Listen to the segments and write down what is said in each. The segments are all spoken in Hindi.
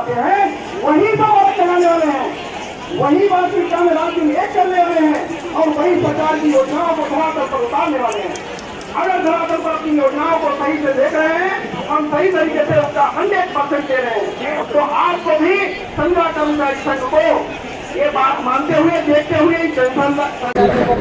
चलाते हैं वही तो वोट चलाने वाले हैं, वही वास्तविकता में राज्य में एक करने वाले हैं और वही सरकार की योजनाओं को धरातल पर उतारने वाले हैं। अगर धरातल पर अपनी योजनाओं को सही से देख रहे हैं, हम सही तरीके से उसका 100% दे रहे हैं, तो आपको भी संघ कर्मचारी संघ को ये बात मानते हुए देखते हुए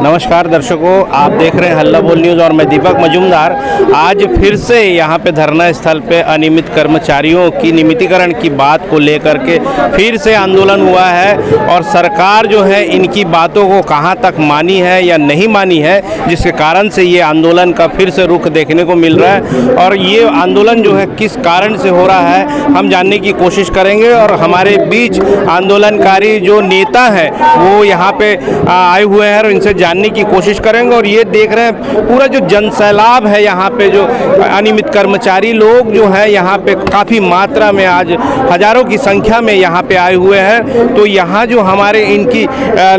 नमस्कार दर्शकों, आप देख रहे हैं हल्ला बोल न्यूज़ और मैं दीपक मजूमदार। आज फिर से यहाँ पे धरना स्थल पे अनियमित कर्मचारियों की नियमितीकरण की बात को लेकर के फिर से आंदोलन हुआ है और सरकार जो है इनकी बातों को कहाँ तक मानी है या नहीं मानी है, जिसके कारण से ये आंदोलन का फिर से रुख देखने को मिल रहा है। और ये आंदोलन जो है किस कारण से हो रहा है हम जानने की कोशिश करेंगे और हमारे बीच आंदोलनकारी जो नेता है वो यहाँ पे आए हुए हैं और इनसे जानने की कोशिश करेंगे। और ये देख रहे हैं पूरा जो जनसैलाब है यहाँ पे, जो अनियमित कर्मचारी लोग जो है यहाँ पे काफ़ी मात्रा में आज हजारों की संख्या में यहाँ पे आए हुए हैं। तो यहाँ जो हमारे इनकी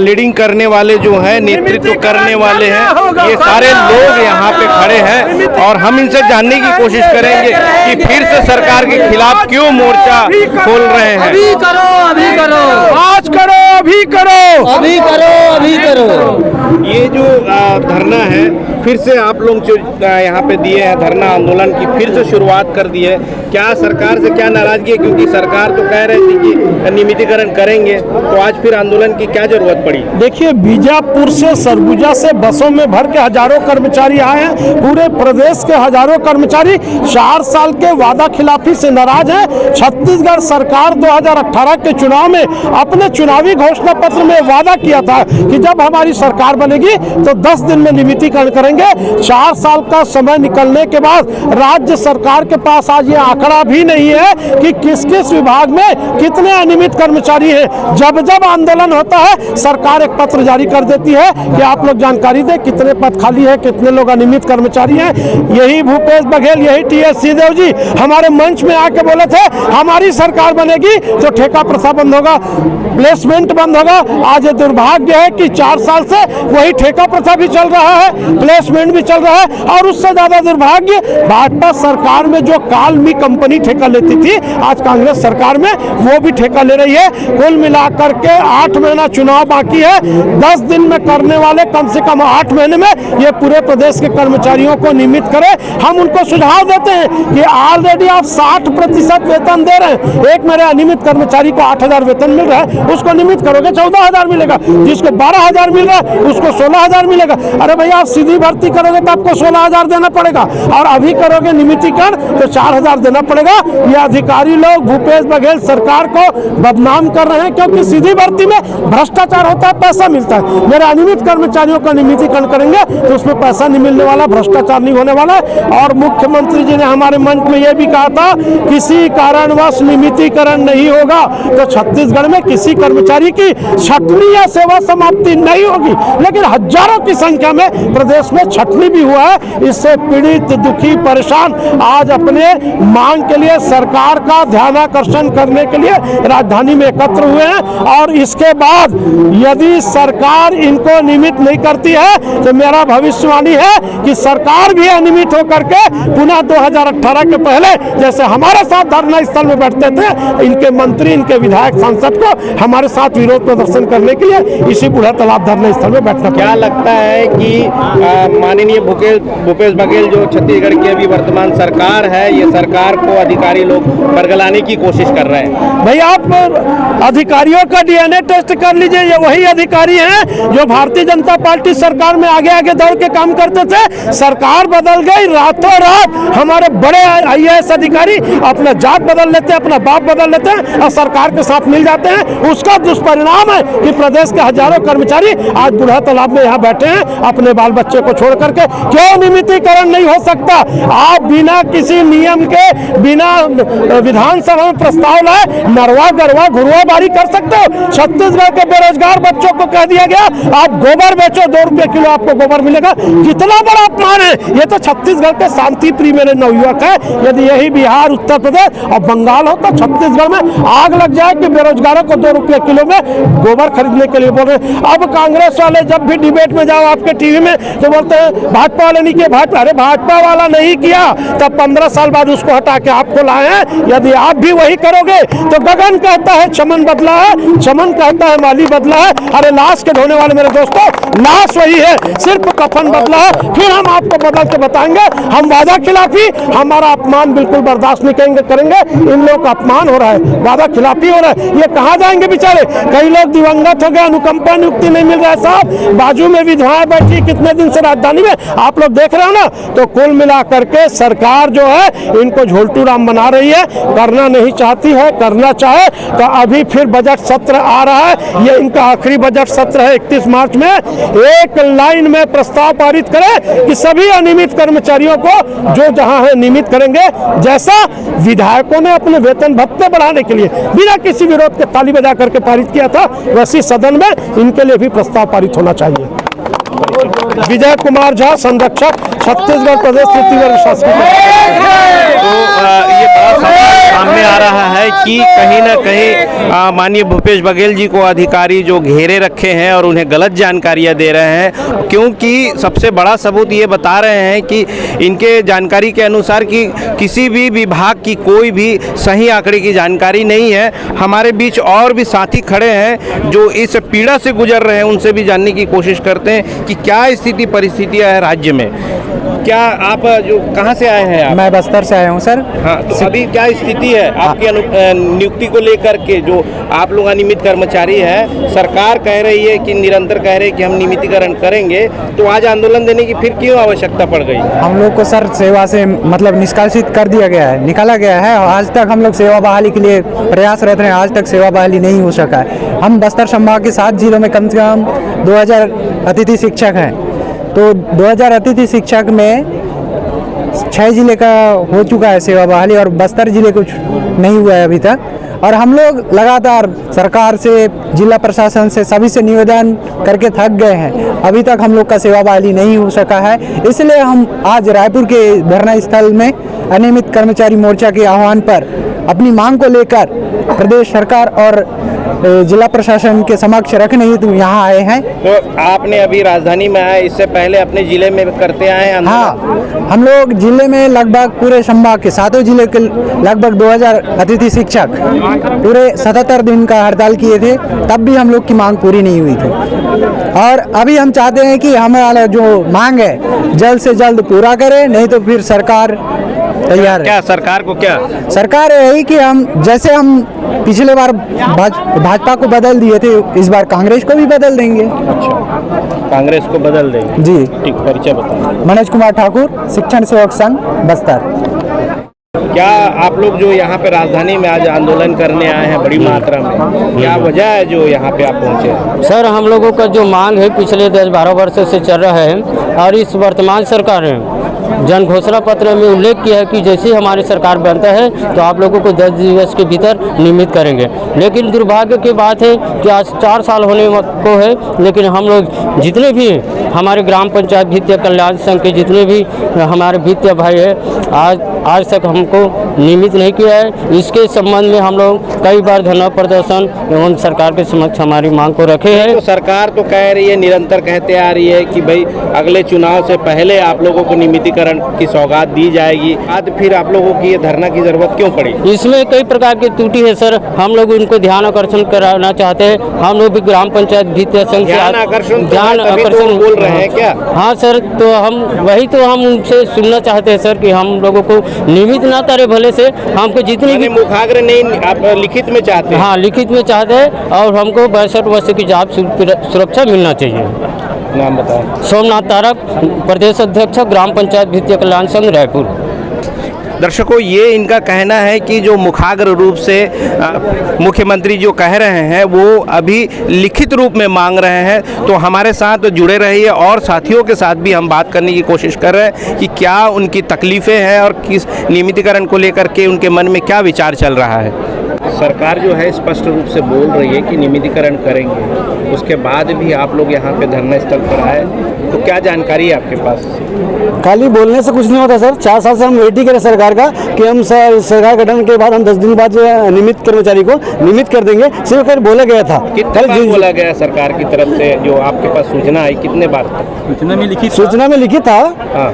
लीडिंग करने वाले जो है, नेतृत्व करने वाले हैं, ये सारे लोग यहाँ पे खड़े हैं और हम इनसे जानने की कोशिश करेंगे कि फिर से सरकार के खिलाफ क्यों मोर्चा खोल रहे हैं। अभी करो, अभी करो, आज करो, अभी करो, अभी करो, अभी करो। ये जो धरना है फिर से आप लोग जो यहाँ पे दिए हैं धरना आंदोलन की फिर से शुरुआत कर दी है, क्या सरकार से क्या नाराजगी है? क्योंकि सरकार तो कह रही थी कि नियमितीकरण करेंगे, तो आज फिर आंदोलन की क्या जरूरत पड़ी? देखिए, बीजापुर से सरगुजा से बसों में भर के हजारों कर्मचारी आए हैं। पूरे प्रदेश के हजारों कर्मचारी 4 साल के वादा खिलाफी से नाराज हैं। छत्तीसगढ़ सरकार 2018 के चुनाव में अपने चुनावी घोषणा पत्र में वादा किया था कि जब हमारी सरकार बनेगी तो 10 दिन में नियमितीकरण करेंगे। 4 साल का समय निकलने के बाद राज्य सरकार के पास आज ये आंकड़ा भी नहीं है कि किस किस विभाग में कितने अनियमित कर्मचारी हैं। जब जब आंदोलन होता है सरकार एक पत्र जारी कर देती है कि आप लोग जानकारी दें कितने पद खाली है, कितने लोग अनियमित कर्मचारी हैं। यही भूपेश बघेल, यही टी.एस. सिंहदेव जी हमारे मंच में आके बोले थे हमारी सरकार बनेगी तो ठेका प्रथा बंद होगा, प्लेसमेंट बंद होगा। आज ये दुर्भाग्य है कि 4 साल से वही ठेका प्रथा भी चल रहा है, प्लेसमेंट भी चल रहा है। और उससे ज्यादा दुर्भाग्य, भाजपा सरकार में जो कालमी कंपनी ठेका लेती थी आज कांग्रेस सरकार में वो भी ठेका ले रही है। कुल मिलाकर के 8 महीना चुनाव बाकी है, 10 दिन में करने वाले कम से कम 8 महीने में ये पूरे प्रदेश के कर्मचारियों को नियमित करें। हम उनको सुझाव देते हैं कि ऑलरेडी आप 60% वेतन दे रहे हैं। एक मेरे अनियमित कर्मचारी को 8,000 वेतन मिल रहा है, उसको नियमित करोगे 14,000 मिलेगा। जिसको 12,000 मिल रहा है उसको 16,000 मिलेगा। अरे भैया, आप सीधी भर्ती करोगे तो आपको 16,000 देना पड़ेगा और अभी करोगे नियमितीकरण तो 4,000 देना पड़ेगा। ये अधिकारी लोग भूपेश बघेल सरकार को बदनाम कर रहे हैं क्योंकि सीधी भर्ती में भ्रष्टाचार होता है, पैसा मिलता है। मेरे अनियमित कर्मचारियों का नियमितीकरण करेंगे तो उसमें पैसा नहीं मिलने वाला, भ्रष्टाचार नहीं होने वाला है। और मुख्यमंत्री जी ने हमारे मंच में यह भी कहा था किसी कारणवश नियमितीकरण नहीं होगा तो छत्तीसगढ़ में किसी कर्मचारी की छटनी या सेवा समाप्ति नहीं होगी। लेकिन हजारों की संख्या में प्रदेश में छटनी भी हुआ है। इससे पीड़ित, दुखी, परेशान आज अपने मांग के लिए सरकार का ध्यानाकर्षण करने के लिए राजधानी में एकत्र हुए हैं। और इसके बाद यदि सरकार इनको नियमित नहीं करती है तो मेरा भविष्यवाणी है कि सरकार भी अनियमित होकर के पुनः 2018 के पहले जैसे हमारे साथ धरना स्थल में बैठते थे, इनके मंत्री, इनके विधायक, सांसद को हमारे साथ विरोध प्रदर्शन करने के लिए इसी बूढ़ा तालाब धरना स्थल में बैठना। क्या लगता है कि माननीय भूपेश बघेल जो छत्तीसगढ़ की अभी वर्तमान सरकार है, ये सरकार को अधिकारी लोग बरगलाने की कोशिश कर रहे हैं? भाई, आप अधिकारियों का डीएनए टेस्ट कर लीजिए। ये वही अधिकारी हैं जो भारतीय जनता पार्टी सरकार में आगे आगे दौड़ के काम करते थे। सरकार बदल गई, रातों रात हमारे बड़े IAS अधिकारी अपना जात बदल लेते हैं, अपना बाप बदल लेते हैं और सरकार के साथ मिल जाते हैं। उसका दुष्परिणाम है कि प्रदेश के हजारों कर्मचारी आज बूढ़ा तालाब में यहाँ बैठे हैं अपने बाल बच्चे को छोड़ करके। क्यों नियमितीकरण नहीं हो सकता? आप बिना किसी नियम के, बिना विधानसभा में प्रस्ताव लाए नरवा गरवा घुरवा बारी कर सकते हो? छत्तीसगढ़ के बेरोजगार बच्चों को कह दिया गया आप गोबर बेचो, 2 रुपये किलो आपको गोबर मिलेगा। कितना बड़ा अपमान है! ये तो छत्तीसगढ़ के शांति प्रिय मेरे नवयुवक है। यदि यही बिहार, उत्तर प्रदेश और बंगाल हो तो छत्तीसगढ़ में आग लग जाए कि बेरोजगारों को 2 रुपये किलो में गोबर खरीदने के लिए बोल रहे। अब कांग्रेस वाले जब भी डिबेट में जाओ आपके टीवी में तो बोलते हैं भाजपा वाले नहीं किया, भाजपा, अरे भाजपा वाला नहीं किया तब 15 साल बाद उसको हटा के आपको लाए हैं। यदि आप भी वही करोगे तो गगन कहता है चमन बदला है, चमन कहता है माली बदला है। अरे लाश के ढोने वाले मेरे दोस्तों, लाश वही है, सिर्फ कफन बदला है। फिर हम आपको बदल के बताएंगे। हम वादा खिलाफी, हमारा अपमान बिल्कुल बर्दाश्त नहीं करेंगे। इन लोगों का अपमान हो रहा है, वादा खिलाफी हो रहा है, ये कहाँ जाएंगे बेचारे। कई लोग दिवंगत हो गए, अनुकंपा नियुक्ति नहीं मिल रहा है साहब, बाजू में विधवाएं बैठी कितने दिन से राजधानी में, आप लोग देख रहे हो ना। तो कुल मिला करके सरकार जो है इनको झोलटू राम बना रही है, करना नहीं चाहती है। करना चाहे तो अभी फिर बजट सत्र आ रहा है, ये इनका आखिरी बजट सत्र है 31 मार्च में। एक लाइन में प्रस्ताव पारित करें कि सभी अनियमित कर्मचारियों को जो जहां है नियमित करेंगे, जैसा विधायकों ने अपने वेतन भत्ते बढ़ाने के लिए बिना किसी विरोध के ताली बजा करके पारित किया था, वैसे सदन में इनके लिए भी प्रस्ताव पारित होना चाहिए। विजय कुमार झा, संरक्षक, छत्तीसगढ़ प्रदेश तृतीय वर्ग शासकीय। ये बड़ा सवाल सामने आ रहा है कि कहीं ना कहीं माननीय भूपेश बघेल जी को अधिकारी जो घेरे रखे हैं और उन्हें गलत जानकारियां दे रहे हैं, क्योंकि सबसे बड़ा सबूत ये बता रहे हैं कि इनके जानकारी के अनुसार कि किसी भी विभाग की कोई भी सही आंकड़े की जानकारी नहीं है। हमारे बीच और भी साथी खड़े हैं जो इस पीड़ा से गुजर रहे हैं, उनसे भी जानने की कोशिश करते हैं कि क्या स्थिति परिस्थितियाँ है राज्य में। क्या आप जो कहाँ से आए हैं आप? मैं बस्तर से आया हूँ सर। हाँ, तो अभी क्या स्थिति है आपकी नियुक्ति को लेकर के? जो आप लोग अनियमित कर्मचारी हैं, सरकार कह रही है कि निरंतर कह रहे हैं कि हम नियमितीकरण करेंगे, तो आज आंदोलन देने की फिर क्यों आवश्यकता पड़ गई? हम लोग को सर सेवा से मतलब निष्कासित कर दिया गया है, निकाला गया है। आज तक हम लोग सेवा बहाली के लिए प्रयासरत हैं, आज तक सेवा बहाली नहीं हो सका है। हम बस्तर संभाग के 7 जिलों में कम से कम 2000 अतिथि शिक्षक हैं, तो 2000 अतिथि शिक्षक में 6 जिले का हो चुका है सेवा बहाली और बस्तर जिले कुछ नहीं हुआ है अभी तक। और हम लोग लगातार सरकार से, जिला प्रशासन से, सभी से निवेदन करके थक गए हैं, अभी तक हम लोग का सेवा बहाली नहीं हो सका है। इसलिए हम आज रायपुर के धरना स्थल में अनियमित कर्मचारी मोर्चा के आह्वान पर अपनी मांग को लेकर प्रदेश सरकार और जिला प्रशासन के समक्ष रखने हेतु यहाँ आए हैं। तो आपने अभी राजधानी में आए, इससे पहले अपने जिले में करते आए हैं? हाँ, हम लोग जिले में लगभग पूरे संभाग के 7 जिले के लगभग 2000 अतिथि शिक्षक पूरे 77 दिन का हड़ताल किए थे, तब भी हम लोग की मांग पूरी नहीं हुई थी। और अभी हम चाहते हैं कि हमारा जो मांग है जल्द से जल्द पूरा करें, नहीं तो फिर सरकार तैयार है। क्या सरकार को? क्या सरकार यही कि हम जैसे हम पिछले बार भाजपा को बदल दिए थे, इस बार कांग्रेस को भी बदल देंगे। अच्छा, कांग्रेस को बदल देंगे जी। ठीक, परिचय बताओ। मनोज कुमार ठाकुर, शिक्षण सेवक संघ, बस्तर। क्या आप लोग जो यहाँ पे राजधानी में आज आंदोलन करने आए हैं बड़ी मात्रा में, क्या वजह है जो यहाँ पे आप पहुँचे हैं? सर, हम लोगों का जो मांग है पिछले 10-12 वर्षों से चल रहा है और इस वर्तमान सरकार ने जन घोषणा पत्र में उल्लेख किया है कि जैसे ही हमारी सरकार बनता है तो आप लोगों को 10 दिवस के भीतर नियमित करेंगे। लेकिन दुर्भाग्य की बात है कि आज 4 साल होने को है, लेकिन हम लोग जितने भी हमारे ग्राम पंचायत वित्तीय कल्याण संघ के जितने भी हमारे वित्तीय भाई है आज तक हमको नियमित नहीं किया है। इसके संबंध में हम लोग कई बार धरना प्रदर्शन एवं सरकार के समक्ष हमारी मांग को रखे हैं। तो सरकार तो कह रही है, निरंतर कहते आ रही है कि भाई अगले चुनाव से पहले आप लोगों को नियमितीकरण की सौगात दी जाएगी, आज फिर आप लोगों की ये धरना की जरूरत क्यों पड़ी? इसमें कई प्रकार की त्रुटि है सर, हम लोग उनको ध्यान आकर्षण कराना चाहते हैं। हम लोग भी ग्राम पंचायत वित्तीय संघ से ध्यान आकर्षण बोल रहे हैं क्या? हाँ सर, तो हम वही तो हम उनसे सुनना चाहते हैं सर कि हम लोगों को नियमित ना करे, भले से हमको जितनी भी मुखाग्र नहीं, आप लिखित में चाहते हैं? हाँ, लिखित में चाहते हैं और हमको 62 वर्ष की जॉब सुरक्षा मिलना चाहिए। नाम बताएं। सोमनाथ तारक, प्रदेश अध्यक्ष, ग्राम पंचायत वित्तीय कल्याण संघ, रायपुर। दर्शकों, ये इनका कहना है कि जो मुखाग्र रूप से मुख्यमंत्री जो कह रहे हैं वो अभी लिखित रूप में मांग रहे हैं। तो हमारे साथ जुड़े रहिए और साथियों के साथ भी हम बात करने की कोशिश कर रहे हैं कि क्या उनकी तकलीफ़ें हैं और किस नियमितीकरण को लेकर के उनके मन में क्या विचार चल रहा है। सरकार जो है स्पष्ट रूप से बोल रही है कि नियमितीकरण करेंगे, उसके बाद भी आप लोग यहाँ पे धरना स्थल पर आए, तो क्या जानकारी है आपके पास? खाली बोलने से कुछ नहीं होता सर। 4 साल से हम वेट ही करें सरकार का कि हम सरकार गठन के बाद हम 10 दिन बाद जो है नियमित कर्मचारी को नियमित कर देंगे, सिर्फ कर बोला गया था। कितने बार बोला गया सरकार की तरफ से, जो आपके पास सूचना आई, कितने बार? सूचना में लिखित था,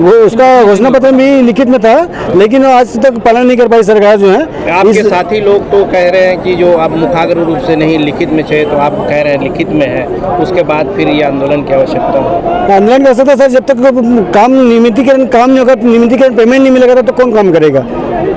वो उसका घोषणा पत्र में लिखित में था, लेकिन आज तक पालन नहीं कर पाई सरकार जो है। आपके साथी लोग तो कह रहे हैं कि जो आप मुखाग्र रूप से नहीं लिखित में चाहिए, तो आप कह रहे हैं लिखित में है, उसके बाद फिर ये आंदोलन की आवश्यकता है। आंदोलन की आवश्यकता सर, जब तक काम नियमितीकरण काम नहीं होगा, नियमितीकरण पेमेंट नहीं मिलेगा तो कौन काम करेगा।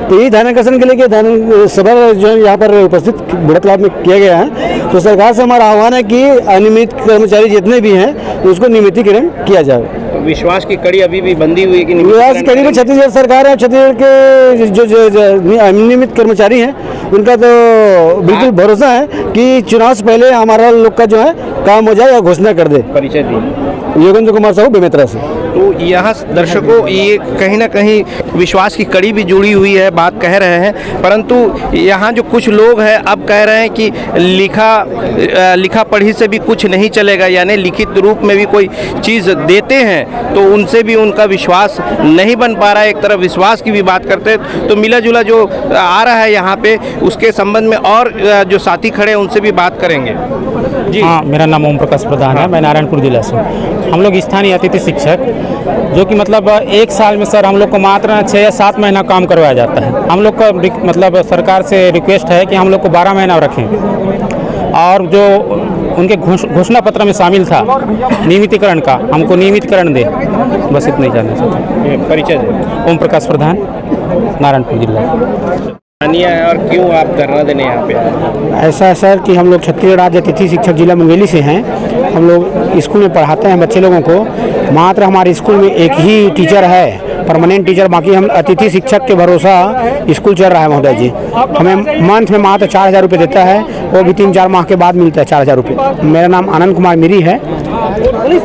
तो यही ध्यानाकर्षण के लिए ध्यान सभा जो है यहाँ पर उपस्थित बुढ़त तालाब में किया गया है। तो सरकार से हमारा आह्वान है कि अनियमित कर्मचारी जितने भी हैं उसको नियमितीकरण किया जाए। विश्वास की कड़ी अभी भी बंधी हुई है कि विश्वास की कड़ी में छत्तीसगढ़ सरकार है, छत्तीसगढ़ के जो अनियमित कर्मचारी हैं उनका तो बिल्कुल भरोसा है कि चुनाव से पहले हमारा लोग का जो है काम हो जाए या घोषणा कर दे। परिचय दी योगेंद्र कुमार साहू बेमेतरा से। तो यहाँ दर्शकों ये कहीं ना कहीं विश्वास की कड़ी भी जुड़ी हुई है, बात कह रहे हैं, परंतु यहाँ जो कुछ लोग हैं अब कह रहे हैं कि लिखा पढ़ी से भी कुछ नहीं चलेगा, यानी लिखित रूप में भी कोई चीज़ देते हैं तो उनसे भी उनका विश्वास नहीं बन पा रहा है। एक तरफ विश्वास की भी बात करते हैं तो मिला जुला जो आ रहा है यहाँ पे, उसके संबंध में और जो साथी खड़े हैं उनसे भी बात करेंगे। जी हाँ, मेरा नाम ओम प्रकाश प्रधान है, मैं नारायणपुर जिला से। हम लोग स्थानीय अतिथि शिक्षक, जो कि मतलब 1 साल में सर हम लोग को मात्र 6 या 7 महीना काम करवाया जाता है। हम लोग का मतलब सरकार से रिक्वेस्ट है कि हम लोग को 12 महीना रखें, और जो उनके घोषणा पत्र में शामिल था नियमितीकरण का, हमको नियमितीकरण दे, बस इतना ही जानना चाहते हैं। परिचय दें। ओम प्रकाश प्रधान, नारायणपुर जिला। है और क्यों आप धरना देने यहाँ पे आए? ऐसा है सर कि हम लोग छत्तीसगढ़ राज्य अतिथि शिक्षक जिला मुंगेली से हैं। हम लोग स्कूल में पढ़ाते हैं बच्चे लोगों को। मात्र हमारे स्कूल में एक ही टीचर है, परमानेंट टीचर, बाकी हम अतिथि शिक्षक के भरोसा स्कूल चल रहा है महोदय जी। हमें मंथ में मात्र 4,000 रुपये देता है, वो भी 3-4 माह के बाद मिलता है 4,000 रुपये। मेरा नाम आनंद कुमार मिरी है।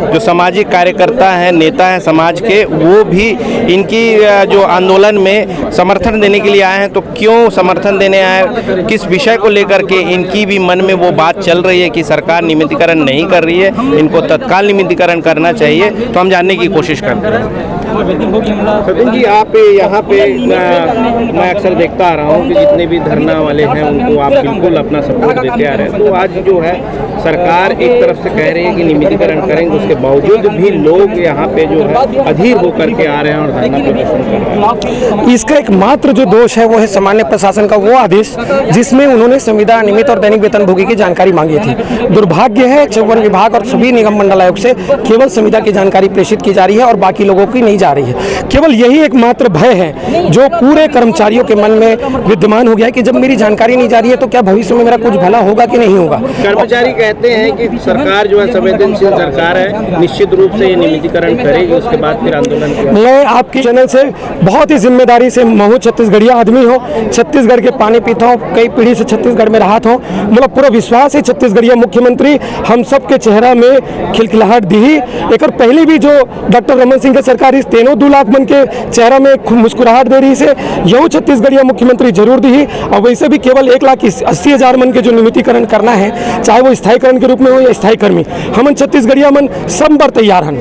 जो सामाजिक कार्यकर्ता हैं, नेता हैं समाज के, वो भी इनकी जो आंदोलन में समर्थन देने के लिए आए हैं। तो क्यों समर्थन देने आए, किस विषय को लेकर के इनकी भी मन में वो बात चल रही है कि सरकार नियमितीकरण नहीं कर रही है, इनको तत्काल नियमितीकरण करना चाहिए, तो हम जानने की कोशिश करते हैं। सचिन जी, आप यहाँ पे मैं अक्सर देखता आ रहा हूँ कि जितने भी धरना वाले हैं उनको आप बिल्कुल अपना सपोर्ट देते आ रहे हैं। तो आज जो है सरकार एक तरफ से कह रही है कि नियमितीकरण करेंगे, उसके बावजूद भी लोग यहाँ पे जो है अधीर होकर के आ रहे हैं और धरना प्रदर्शन कर रहे हैं। इसका एक मात्र जो दोष है वो है सामान्य प्रशासन का वो आदेश जिसमें उन्होंने संविदा, नियमित और दैनिक वेतनभोगी की जानकारी मांगी थी। दुर्भाग्य है वन विभाग और सभी निगम मंडल आयोग से केवल संविदा की जानकारी प्रेषित की जा रही है और बाकी लोगों की नहीं जा रही है। केवल यही एकमात्र भय है जो पूरे कर्मचारियों के मन में विद्यमान हो गया है कि जब मेरी जानकारी नहीं जा रही है तो क्या भविष्य में मेरा कुछ भला होगा कि नहीं होगा। कर्मचारी कहते हैं कि सरकार जो है संवेदनशील सरकार है, निश्चित रूप से ये नियमितीकरण करेगी, उसके बाद फिर आंदोलन करेगी। मैं आपके चैनल से बहुत ही जिम्मेदारी से, मैं हूँ छत्तीसगढ़िया आदमी हूँ, छत्तीसगढ़ के पानी पीता हूँ, कई पीढ़ी से छत्तीसगढ़ में रहा हूँ। मतलब पूरा विश्वास है छत्तीसगढ़िया मुख्यमंत्री हम सबके चेहरा में खिलखिलाहट दी ही। एक और पहले भी जो डॉक्टर रमन सिंह की सरकार इस 2 लाख मन के चेहरा में मुस्कुराहट दे रही से यही छत्तीसगढ़िया मुख्यमंत्री जरूर दी ही। और वैसे भी केवल 1,80,000 मन के जो नियमितीकरण करना है, चाहे वो स्थायीकरण के रूप में हो या स्थायी कर्मी, हम छत्तीसगढ़िया मन सब बर तैयार हन।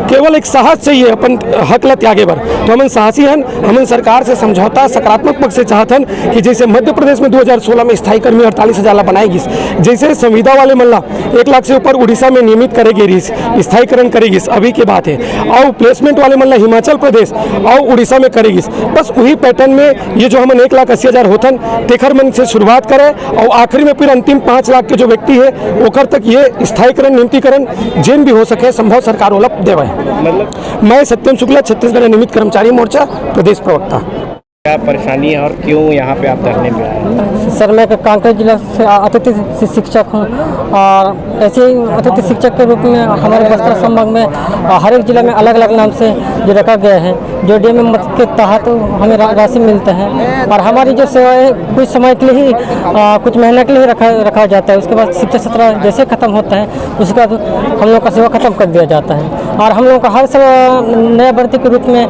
केवल एक साहस चाहिए अपन हक ल त्यागे बर, तो हम साहसी हन। हम सरकार से समझौता सकारात्मक पक्ष से चाहतन कि जैसे मध्य प्रदेश में 2016 में स्थायी कर्मी 48,000 बनाएगी, जैसे संविदा वाले मल्ला 1 लाख से ऊपर उड़ीसा में नियमित करेगी, स्थायीकरण करेगी, अभी की बात है। और प्लेसमेंट वाले मल्ला हिमाचल प्रदेश और उड़ीसा में करेगी। बस वही पैटर्न में ये जो हम 1,80,000 होथन तेखर मन से शुरुआत करें और आखिरी में फिर अंतिम 5 लाख के जो व्यक्ति है ओकर तक ये स्थायीकरण नियमितीकरण जेन भी हो सके संभव सरकार ओला देवे। मतलब मैं सत्यम शुक्ला, छत्तीसगढ़ नियमित कर्मचारी मोर्चा प्रदेश प्रवक्ता। क्या परेशानी है और क्यों यहाँ पे आप धरने में आए? सर मैं कांकेर जिला से अतिथि शिक्षक हूँ और ऐसे ही अतिथि शिक्षक के रूप में हमारे बस्तर संभाग में हर एक जिला में अलग अलग नाम से जो रखा गया है, जो डीएमएम के तहत हमें राशि मिलता है और हमारी जो सेवा है कुछ समय के लिए ही कुछ महीने के लिए रखा जाता है। उसके बाद शिक्षा सत्र जैसे ख़त्म होता है उसके बाद हम लोग का सेवा ख़त्म कर दिया जाता है और हम लोग का हर सेवा नया भर्ती के रूप में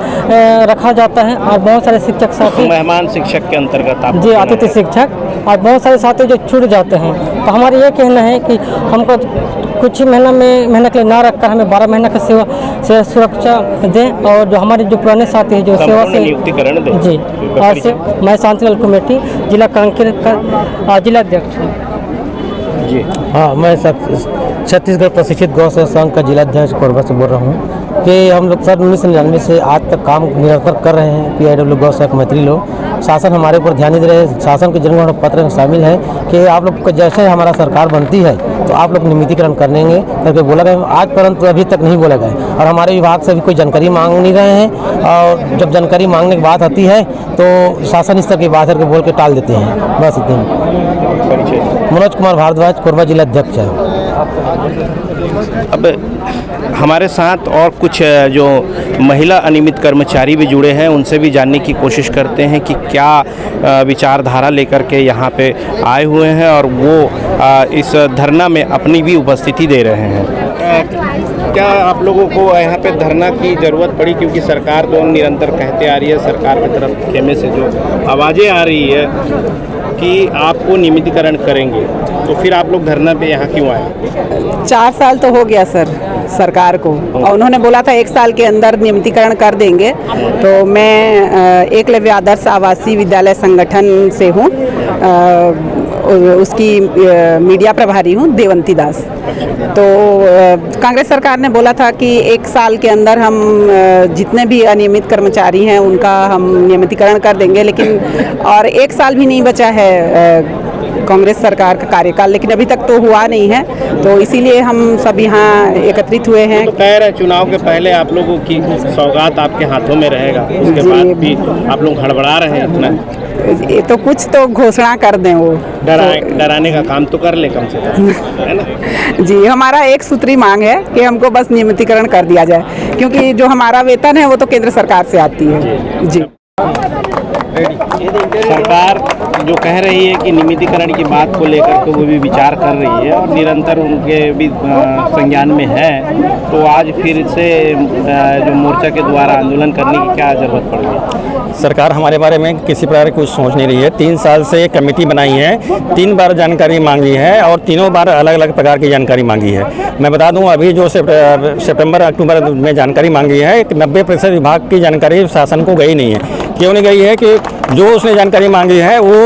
रखा जाता है और बहुत सारे शिक्षक साथी मेहमान शिक्षक के अंतर्गत आप जी अतिथि शिक्षक और बहुत सारे साथी जो छूट जाते हैं। तो हमारा ये कहना है कि हमको कुछ ही महीना के लिए ना रखकर हमें 12 महीना का सेवा से सुरक्षा दें और जो हमारे जो पुराने साथी हैं जो सेवा से नियुक्तिकरण दें। जी, और से मैं शांतिलाल कमेटी जिला कांकेर का जिला अध्यक्ष हूँ। जी हाँ, मैं छत्तीसगढ़ प्रशिक्षित गौ सेवा संघ का जिलाध्यक्ष कोरबा से बोल रहा हूँ कि हम लोग सन 1999 से आज तक काम निरंतर कर रहे हैं। PIW गौ सेवक मैत्री लोग शासन हमारे ऊपर ध्यान नहीं दे रहे। शासन के जनगणना पत्र में शामिल है कि आप लोग को जैसे हमारा सरकार बनती है तो आप लोग नियमितीकरण करेंगे करके बोला गया। आज परंतु अभी तक नहीं बोला गया और हमारे विभाग से भी कोई जानकारी मांग नहीं रहे हैं और जब जानकारी मांगने की बात आती है तो शासन स्तर की बात करके बोल के टाल देते हैं। बस इतने। मनोज कुमार भारद्वाज, कोरबा जिला अध्यक्ष है। अब हमारे साथ और कुछ जो महिला अनियमित कर्मचारी भी जुड़े हैं, उनसे भी जानने की कोशिश करते हैं कि क्या विचारधारा लेकर के यहाँ पे आए हुए हैं और वो इस धरना में अपनी भी उपस्थिति दे रहे हैं। क्या आप लोगों को यहाँ पे धरना की ज़रूरत पड़ी, क्योंकि सरकार तो निरंतर कहते आ रही है, सरकार की तरफ खेमे से जो आवाज़ें आ रही है कि आपको नियमितीकरण करेंगे, तो फिर आप लोग धरना पे यहाँ क्यों आए? 4 साल तो हो गया सर सरकार को, और उन्होंने बोला था 1 साल के अंदर नियमितीकरण कर देंगे। तो मैं एकलव्य आदर्श आवासीय विद्यालय संगठन से हूँ, उसकी मीडिया प्रभारी हूँ, देवंती दास। तो कांग्रेस सरकार ने बोला था कि 1 साल के अंदर हम जितने भी अनियमित कर्मचारी हैं उनका हम नियमितीकरण कर देंगे, लेकिन और 1 साल भी नहीं बचा है कांग्रेस सरकार का कार्यकाल, लेकिन अभी तक तो हुआ नहीं है। तो इसीलिए हम सब यहाँ एकत्रित हुए हैं। तो खैर है, चुनाव के पहले आप लोगों की सौगात आपके हाथों में रहेगा, उसके बाद भी आप लोग हड़बड़ा रहे हैं इतना। ये तो कुछ तो घोषणा कर दें, वो डराने का काम तो कर ले कम से कम, है ना? जी, हमारा एक सूत्री मांग है कि हमको बस नियमितीकरण कर दिया जाए, क्योंकि जो हमारा वेतन है वो तो केंद्र सरकार से आती है। जी, सरकार जो कह रही है कि नियमितीकरण की बात को लेकर के वो भी विचार कर रही है और निरंतर उनके भी संज्ञान में है, तो आज फिर से जो मोर्चा के द्वारा आंदोलन करने की क्या जरूरत पड़ गई? सरकार हमारे बारे में किसी प्रकार की कुछ सोच नहीं रही है। 3 साल से एक कमेटी बनाई है, 3 बार जानकारी मांगी है और तीनों बार अलग अलग प्रकार की जानकारी मांगी है। मैं बता दूं, अभी जो सितंबर अक्टूबर में जानकारी मांगी है, 90% विभाग की जानकारी शासन को गई नहीं है। क्यों नहीं गई है कि जो उसने जानकारी मांगी है वो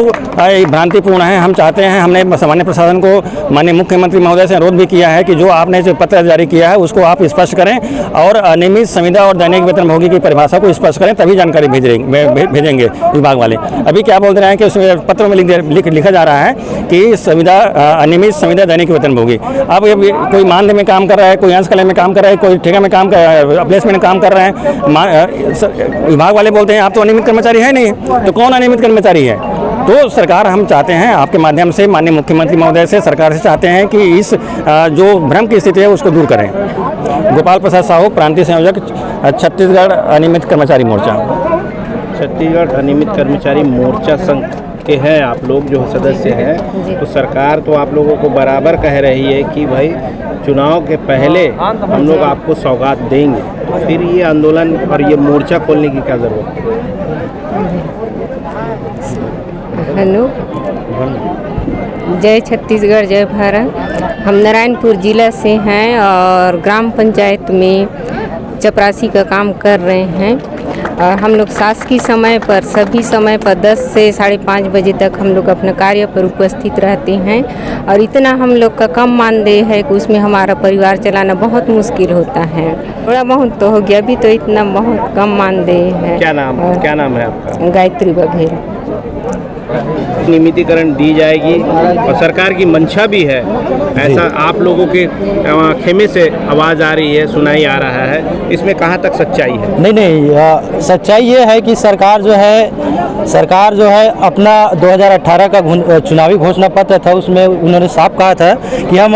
भ्रांतिपूर्ण है। हम चाहते हैं, हमने सामान्य प्रशासन को माननीय मुख्यमंत्री महोदय से अनुरोध भी किया है कि जो आपने जो पत्र जारी किया है उसको आप स्पष्ट करें और अनियमित संविदा और दैनिक वेतनभोगी की परिभाषा को स्पष्ट करें, तभी जानकारी भेजेंगे विभाग वाले। अभी क्या बोल रहे हैं कि उसमें पत्र में लिखा जा रहा है कि संविदा अनियमित संविदा दैनिक वेतनभोगी। अब कोई मानदेय में काम कर रहा है, कोई अंशकालीन में काम कर रहा है, कोई ठेका में काम कर प्लेसमेंट में काम कर रहे हैं। विभाग वाले बोलते हैं आप तो अनियमित कर्मचारी है नहीं, तो कौन अनियमित कर्मचारी है? तो सरकार, हम चाहते हैं आपके माध्यम से माननीय मुख्यमंत्री महोदय से सरकार से चाहते हैं कि इस जो भ्रम की स्थिति है उसको दूर करें। गोपाल प्रसाद साहू, प्रांतीय संयोजक, छत्तीसगढ़ अनियमित कर्मचारी मोर्चा। छत्तीसगढ़ अनियमित कर्मचारी मोर्चा संघ के हैं आप लोग जो सदस्य हैं, तो सरकार तो आप लोगों को बराबर कह रही है कि भाई चुनाव के पहले हम लोग आपको सौगात देंगे, तो फिर ये आंदोलन और ये मोर्चा खोलने की क्या ज़रूरत है? हेलो, जय छत्तीसगढ़, जय भारत। हम नारायणपुर जिला से हैं और ग्राम पंचायत में चपरासी का काम कर रहे हैं और हम लोग शासकीय समय पर सभी समय पर 10 से 5:30 बजे तक हम लोग अपने कार्य पर उपस्थित रहते हैं और इतना हम लोग का कम मानदेय है कि उसमें हमारा परिवार चलाना बहुत मुश्किल होता है। थोड़ा बहुत तो हो गया, अभी तो इतना बहुत कम मानदेय है। क्या नाम है आपका? गायत्री बघेल। नियमितीकरण दी जाएगी और सरकार की मंशा भी है, ऐसा आप लोगों के खेमे से आवाज़ आ रही है, सुनाई आ रहा है, इसमें कहाँ तक सच्चाई है? नहीं, सच्चाई ये है कि सरकार जो है अपना 2018 का चुनावी घोषणा पत्र था, उसमें उन्होंने साफ कहा था कि हम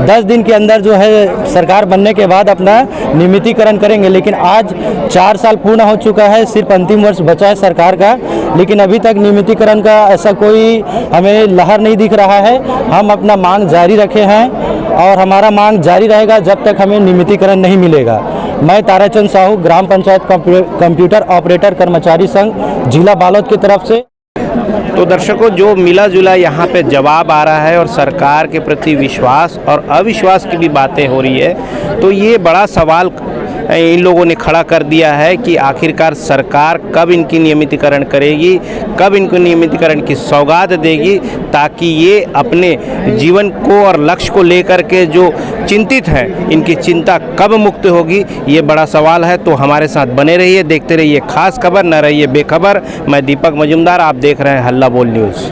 10 दिन के अंदर जो है सरकार बनने के बाद अपना नियमितीकरण करेंगे। लेकिन आज 4 साल पूर्ण हो चुका है, सिर्फ अंतिम वर्ष बचा है सरकार का, लेकिन अभी तक नियमितीकरण का ऐसा कोई हमें लहर नहीं दिख रहा है। हम अपना मांग जारी रखे हैं और हमारा मांग जारी रहेगा जब तक हमें नियमितीकरण नहीं मिलेगा। मैं ताराचंद साहू, ग्राम पंचायत कंप्यूटर ऑपरेटर कर्मचारी संघ, जिला बालोद की तरफ से। तो दर्शकों, जो मिला जुला यहाँ पे जवाब आ रहा है और सरकार के प्रति विश्वास और अविश्वास की भी बातें हो रही है, तो ये बड़ा सवाल इन लोगों ने खड़ा कर दिया है कि आखिरकार सरकार कब इनकी नियमितीकरण करेगी, कब इनको नियमितीकरण की सौगात देगी, ताकि ये अपने जीवन को और लक्ष्य को लेकर के जो चिंतित हैं, इनकी चिंता कब मुक्त होगी, ये बड़ा सवाल है। तो हमारे साथ बने रहिए, देखते रहिए खास खबर, न रहिए बेखबर। मैं दीपक मजुमदार, आप देख रहे हैं हल्ला बोल न्यूज़।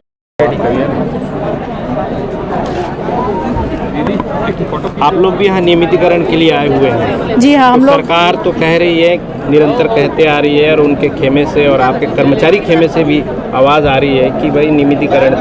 आप लोग भी यहाँ नियमितीकरण के लिए आए हुए हैं? जी हाँ, हम लोग। सरकार तो कह रही है, निरंतर कहते आ रही है, और उनके खेमे से और आपके कर्मचारी खेमे से भी आवाज़ आ रही है कि भाई नियमितीकरण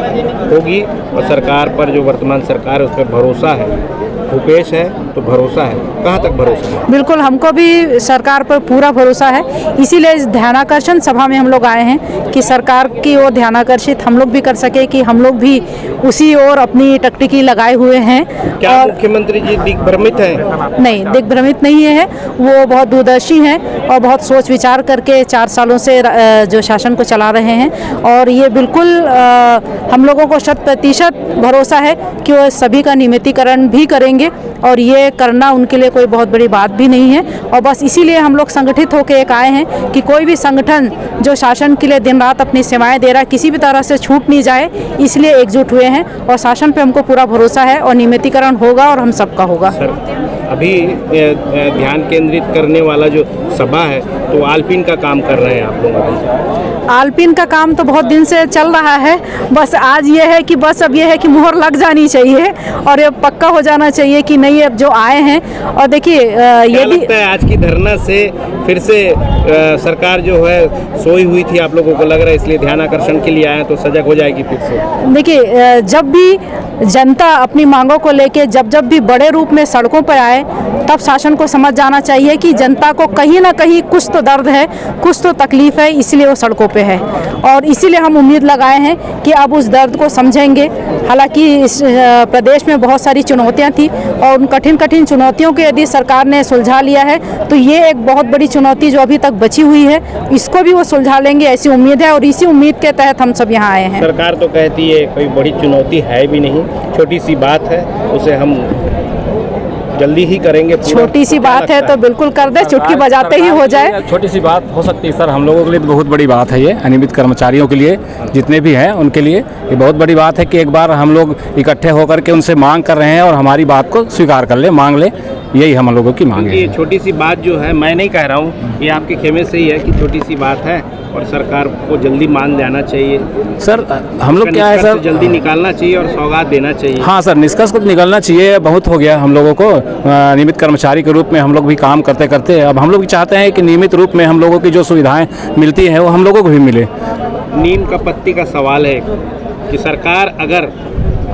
होगी, और सरकार पर जो वर्तमान सरकार है उस पर भरोसा है, भूपेश है तो भरोसा है। कहाँ तक भरोसा है? बिल्कुल, हमको भी सरकार पर पूरा भरोसा है, इसीलिए इस ध्यानाकर्षण सभा में हम लोग आए हैं कि सरकार की ओर ध्यानाकर्षित हम लोग भी कर सके, कि हम लोग भी उसी ओर अपनी टकटकी लगाए हुए हैं। क्या और मुख्यमंत्री जी दिग्भ्रमित हैं? नहीं, दिग्भ्रमित नहीं है, वो बहुत दूरदर्शी हैं और बहुत सोच विचार करके 4 सालों से जो शासन को चला रहे हैं, और ये बिल्कुल हम लोगों को 100% भरोसा है कि वो सभी का नियमितीकरण भी करेंगे, और ये करना उनके लिए कोई बहुत बड़ी बात भी नहीं है। और बस इसीलिए हम लोग संगठित होकर एक आए हैं कि कोई भी संगठन जो शासन के लिए दिन रात अपनी सेवाएं दे रहा है, किसी भी तरह से छूट नहीं जाए, इसलिए एकजुट हुए हैं, और शासन पे हमको पूरा भरोसा है, और नियमितीकरण होगा और हम सबका होगा। सर, अभी ध्यान केंद्रित करने वाला जो सभा है, तो आलपिन का काम कर रहे हैं आप लोग अभी? आलपिन का काम तो बहुत दिन से चल रहा है, बस आज ये है कि बस अब ये है कि मुहर लग जानी चाहिए और ये पक्का हो जाना चाहिए कि नहीं, अब जो आए हैं। और देखिए ये भी लगता है आज की धरना से फिर से सरकार जो है सोई हुई थी, आप लोगों को लग रहा है, इसलिए ध्यान आकर्षण के लिए आए तो सजग हो जाएगी फिर से? देखिए, जब भी जनता अपनी मांगों को लेके जब भी बड़े रूप में सड़कों पर आए, तब शासन को समझ जाना चाहिए कि जनता को कहीं ना कहीं कुछ तो दर्द है, कुछ तो तकलीफ है, इसलिए वो सड़कों पे है, और इसीलिए हम उम्मीद लगाए हैं कि अब उस दर्द को समझेंगे। हालांकि इस प्रदेश में बहुत सारी चुनौतियां थी, और उन कठिन चुनौतियों को यदि सरकार ने सुलझा लिया है, तो ये एक बहुत बड़ी चुनौती जो अभी तक बची हुई है, इसको भी वो सुलझा लेंगे, ऐसी उम्मीद है, और इसी उम्मीद के तहत हम सब यहाँ आए हैं। सरकार तो कहती है कोई बड़ी चुनौती है भी नहीं, छोटी सी बात है, उसे हम जल्दी ही करेंगे। छोटी सी बात है तो बिल्कुल कर दे, चुटकी बजाते ही हो जाए। छोटी सी बात हो सकती है सर, हम लोगों के लिए तो बहुत बड़ी बात है ये, अनियमित कर्मचारियों के लिए, जितने भी हैं उनके लिए ये बहुत बड़ी बात है कि एक बार हम लोग इकट्ठे होकर के उनसे मांग कर रहे हैं, और हमारी बात को स्वीकार कर ले, मांग ले, यही हम लोगों की मांग है। ये छोटी सी बात जो है, मैं नहीं कह रहा हूँ, ये आपके खेमे से ही है कि छोटी सी बात है, और सरकार को जल्दी मान जाना चाहिए। सर हम लोग क्या है सर, जल्दी निकालना चाहिए और सौगात देना चाहिए। हाँ सर, निष्कर्ष को निकलना चाहिए, बहुत हो गया हम लोगों को नियमित कर्मचारी के रूप में हम लोग भी काम करते करते, अब हम लोग भी चाहते हैं कि नियमित रूप में हम लोगों की जो सुविधाएं मिलती हैं वो हम लोगों को भी मिले। नीम का पत्ती का सवाल है कि सरकार अगर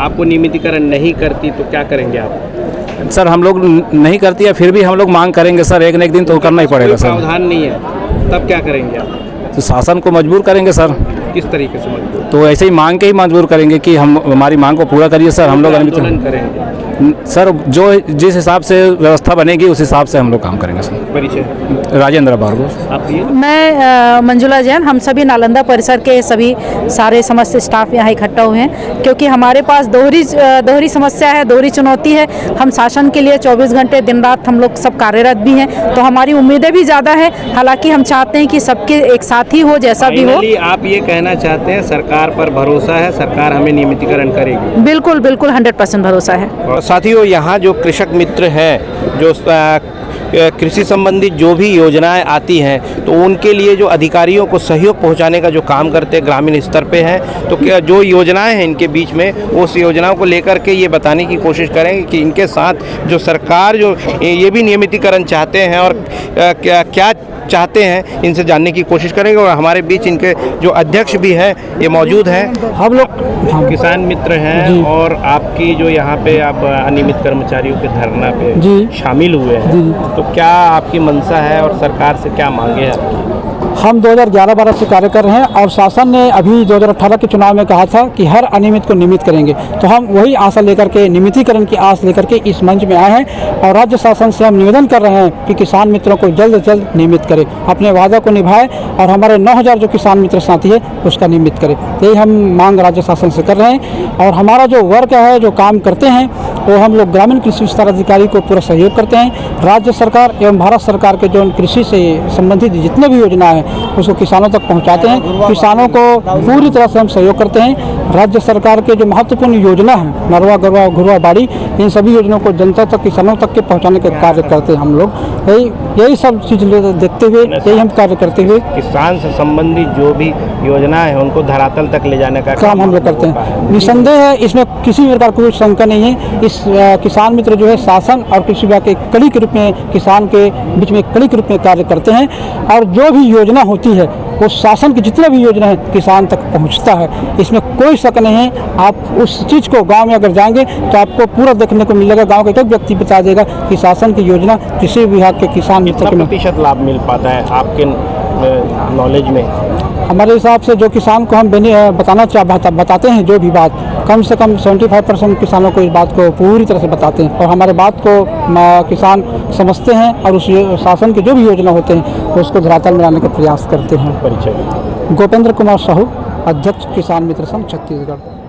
आपको नियमितीकरण नहीं करती तो क्या करेंगे आप? सर हम लोग नहीं करती है, फिर भी हम लोग मांग करेंगे सर, एक न एक दिन तो करना ही पड़ेगा सर। प्रावधान नहीं है, तब क्या करेंगे आप? तो शासन को मजबूर करेंगे सर। किस तरीके से मजबूर? तो ऐसे ही मांग के ही मजबूर करेंगे कि हम हमारी मांग को पूरा करिए सर। हम लोग आंदोलन करेंगे सर, जो जिस हिसाब से व्यवस्था बनेगी उस हिसाब से हम लोग काम करेंगे सर। परिचय? राजेंद्र भार्गव। आप ये? मैं मंजुला जैन, हम सभी नालंदा परिसर के सभी सारे समस्त स्टाफ यहाँ इकट्ठा हुए हैं, क्योंकि हमारे पास दोहरी समस्या है, दोहरी चुनौती है। हम शासन के लिए 24 घंटे दिन रात हम लोग सब कार्यरत भी हैं, तो हमारी उम्मीदें भी ज़्यादा है। हालांकि हम चाहते हैं कि सबके एक साथ ही हो, जैसा भी हो। आप ये कहना चाहते हैं सरकार पर भरोसा है, सरकार हमें नियमितीकरण करेगी? बिल्कुल 100% भरोसा है। साथियों, यहाँ जो कृषक मित्र हैं, जो कृषि संबंधित जो भी योजनाएं आती हैं, तो उनके लिए जो अधिकारियों को सहयोग पहुंचाने का जो काम करते हैं ग्रामीण स्तर पे हैं, तो क्या जो योजनाएं हैं इनके बीच में, उस योजनाओं को लेकर के ये बताने की कोशिश करेंगे कि इनके साथ जो सरकार जो ये भी नियमितीकरण चाहते हैं और क्या चाहते हैं, इनसे जानने की कोशिश करेंगे। और हमारे बीच इनके जो अध्यक्ष भी हैं ये मौजूद हैं। हम लोग किसान मित्र हैं, और आपकी जो यहाँ पे आप अनियमित कर्मचारियों के धरना पे शामिल हुए हैं, तो क्या आपकी मंशा है और सरकार से क्या मांगे हैं आपकी? हम 2011-12 से कार्य कर रहे हैं और शासन ने अभी 2018 के चुनाव में कहा था कि हर अनियमित को नियमित करेंगे, तो हम वही आशा लेकर के, नियमितीकरण की आस लेकर के इस मंच में आए हैं और राज्य शासन से हम निवेदन कर रहे हैं कि किसान मित्रों को जल्द से जल्द नियमित करें, अपने वादा को निभाए और हमारे 9000 जो किसान मित्र साथी है उसका नियमित करें। यही हम मांग राज्य शासन से कर रहे हैं। और हमारा जो वर्क है, जो काम करते हैं, वो हम लोग ग्रामीण कृषि विस्तार अधिकारी को पूरा सहयोग करते हैं। राज्य सरकार एवं भारत सरकार के जो कृषि से संबंधित जितने भी योजना है उसको किसानों तक पहुंचाते हैं। किसानों को पूरी तरह से हम सहयोग करते हैं। राज्य सरकार के जो महत्वपूर्ण योजना है, नरवा गरवा घुरवा बाड़ी, इन सभी योजनाओं को जनता तक, किसानों तक के पहुंचाने का कार्य करते हैं हम लोग। यही सब चीज़ देखते हुए, यही हम कार्य करते हुए किसान से संबंधित जो भी योजना है उनको धरातल तक ले जाने का काम हम लोग करते हैं। निसंदेह है, इसमें किसी प्रकार कोई शंका नहीं है। इस किसान मित्र जो है शासन और कृषि विभाग के कड़ी के रूप में, किसान के बीच में कड़ी के रूप में कार्य करते हैं और जो भी योजना होती है वो शासन की जितने भी योजना है किसान तक पहुंचता है, इसमें कोई शक नहीं है। आप उस चीज़ को गांव में अगर जाएंगे तो आपको पूरा देखने को मिलेगा। गांव का एक व्यक्ति बता देगा कि शासन की योजना कृषि विभाग के किसान मित्र को प्रतिशत लाभ मिल पाता है आपके नॉलेज में? हमारे हिसाब से जो किसान को हम बताते हैं जो भी बात, कम से कम 75% किसानों को इस बात को पूरी तरह से बताते हैं और हमारे बात को किसान समझते हैं और उस शासन के जो भी योजना होते हैं उसको धरातल में लाने का प्रयास करते हैं। परिचय? गोपेंद्र कुमार साहू, अध्यक्ष किसान मित्र संघ छत्तीसगढ़।